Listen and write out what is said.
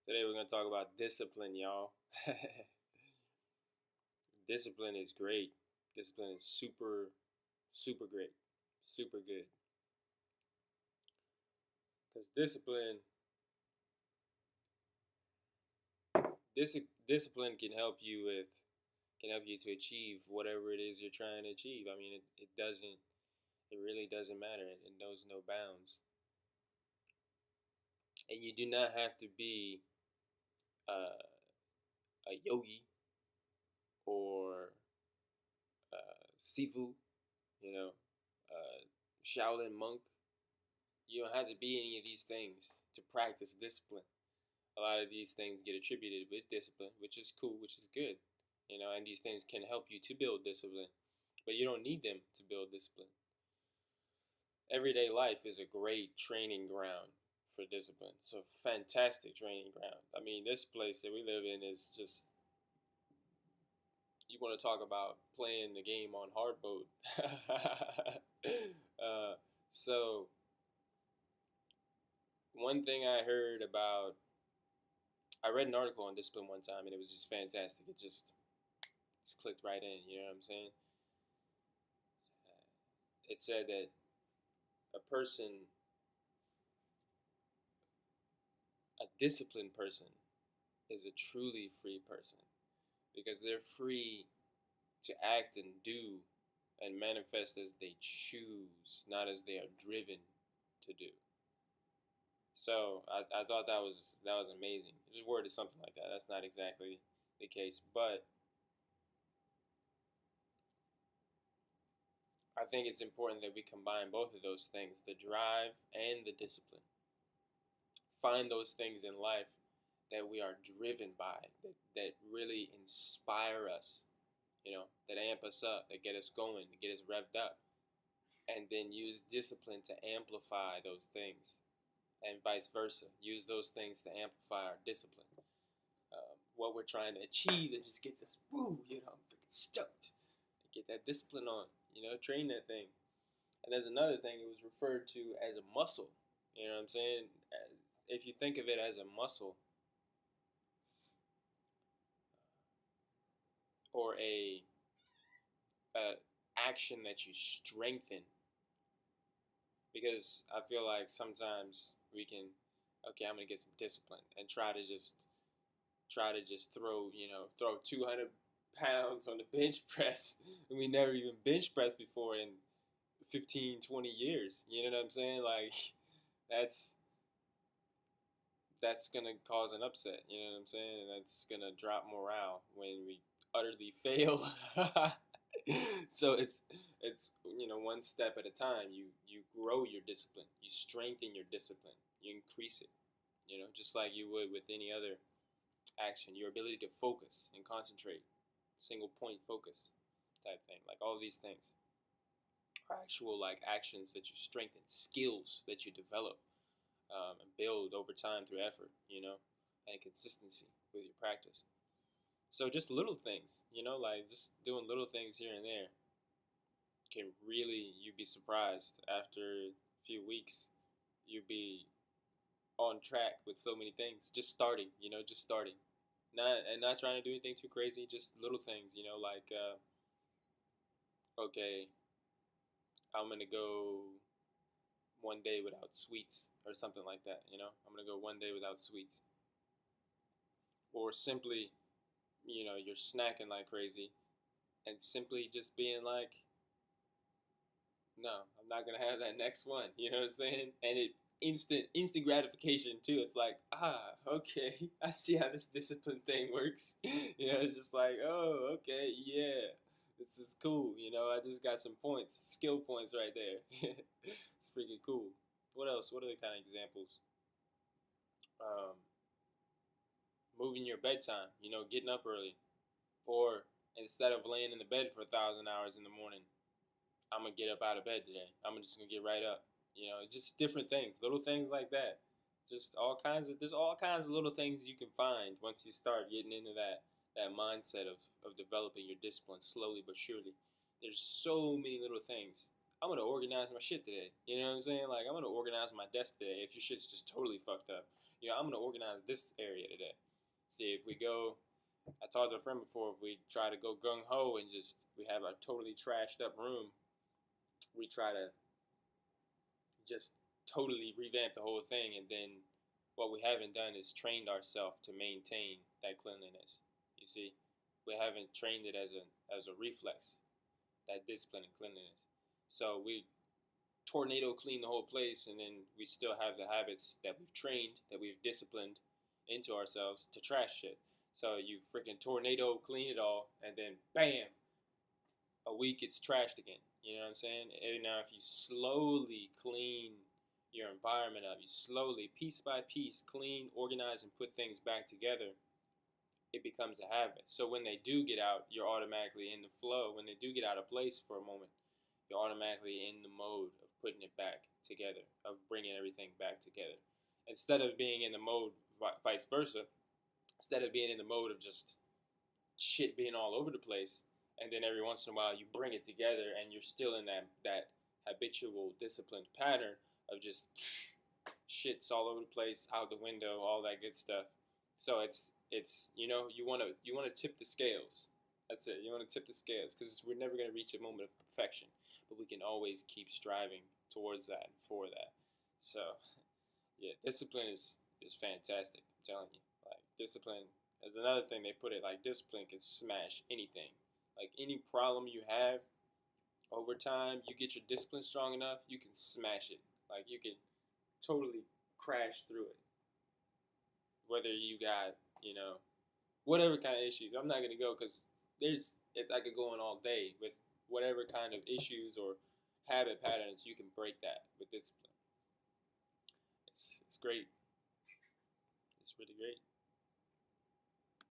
Today we're going to talk about discipline, y'all. Discipline is great. Discipline is super, super great. Super good. Because discipline can help you to achieve whatever it is you're trying to achieve. I mean, it really doesn't matter. It knows no bounds. And you do not have to be uh, a yogi or Sifu, you know, Shaolin monk. You don't have to be any of these things to practice discipline. A lot of these things get attributed with discipline, which is cool, which is good. And these things can help you to build discipline, but you don't need them to build discipline. Everyday life is a great training ground for discipline. It's a fantastic training ground. I mean, this place that we live in is just, you want to talk about playing the game on hard mode. So, one thing I heard about, I read an article on discipline one time and it was just fantastic. It just clicked right in, you know what I'm saying? It said that a person, a disciplined person, is a truly free person because they're free to act and do and manifest as they choose, not as they are driven to do. So I thought that was amazing. It was worded something like that. That's not exactly the case, but I think it's important that we combine both of those things, the drive and the discipline. Find those things in life that we are driven by, that really inspire us, that amp us up, that get us going, that get us revved up, and then use discipline to amplify those things, and vice versa. Use those things to amplify our discipline. What we're trying to achieve that just gets us, woo, I'm freaking stoked. Get that discipline on, train that thing. And there's another thing, it was referred to as a muscle. You know what I'm saying? If you think of it as a muscle or a action that you strengthen, because I feel like sometimes we can, okay, I'm gonna get some discipline and try to just throw 200 pounds on the bench press, and we never even bench pressed before in 15, 20 years. You know what I'm saying? Like that's that's gonna cause an upset. You know what I'm saying? And that's gonna drop morale when we utterly fail. So it's one step at a time. You grow your discipline. You strengthen your discipline. You increase it. Just like you would with any other action. Your ability to focus and concentrate, single point focus type thing. Like all of these things are actual like actions that you strengthen, skills that you develop and build over time through effort, and consistency with your practice. So just little things, like just doing little things here and there can really, you'd be surprised after a few weeks, you'd be on track with so many things. Just starting, just starting. Not trying to do anything too crazy, just little things, like okay, I'm gonna go one day without sweets or something like that. I'm gonna go one day without sweets, or simply, you're snacking like crazy, and simply just being like, no, I'm not gonna have that next one. You know what I'm saying? And it instant gratification too. It's like, okay, I see how this discipline thing works. It's just like, oh, okay, yeah, this is cool. I just got some points, skill points right there. It's freaking cool. What else? What are the kind of examples? Um, Moving your bedtime. Getting up early, or instead of laying in the bed for 1,000 hours in the morning, I'm gonna get up out of bed today. I'm just gonna get right up. Just different things, little things like that. There's all kinds of little things you can find once you start getting into that mindset of developing your discipline slowly but surely. There's so many little things. I'm gonna organize my shit today. You know what I'm saying? Like I'm gonna organize my desk today if your shit's just totally fucked up. I'm gonna organize this area today. See if we go. I talked to a friend before. If we try to go gung ho and just we have a totally trashed up room, we try to just totally revamp the whole thing, and then what we haven't done is trained ourselves to maintain that cleanliness. You see, we haven't trained it as a reflex, that discipline and cleanliness. So we tornado clean the whole place, and then we still have the habits that we've trained, that we've disciplined into ourselves to trash shit. So you freaking tornado clean it all, and then bam, a week it's trashed again. You know what I'm saying? And now if you slowly clean your environment up, you slowly, piece by piece, clean, organize, and put things back together, it becomes a habit. So when they do get out, you're automatically in the flow. When they do get out of place for a moment, you're automatically in the mode of putting it back together, of bringing everything back together. Instead of being in the mode vice versa, instead of being in the mode of just shit being all over the place, and then every once in a while you bring it together and you're still in that habitual disciplined pattern of just shit's all over the place, out the window, all that good stuff. So it's you want to tip the scales. That's it. You want to tip the scales because we're never going to reach a moment of perfection, but we can always keep striving towards that and for that. So yeah, discipline is fantastic. I'm telling you, like discipline is another thing they put it like discipline can smash anything. Like any problem you have over time, you get your discipline strong enough, you can smash it. Like you can totally crash through it. Whether you got, whatever kind of issues. I'm not going to go because I could go on all day with whatever kind of issues or habit patterns. You can break that with discipline. It's great. It's really great.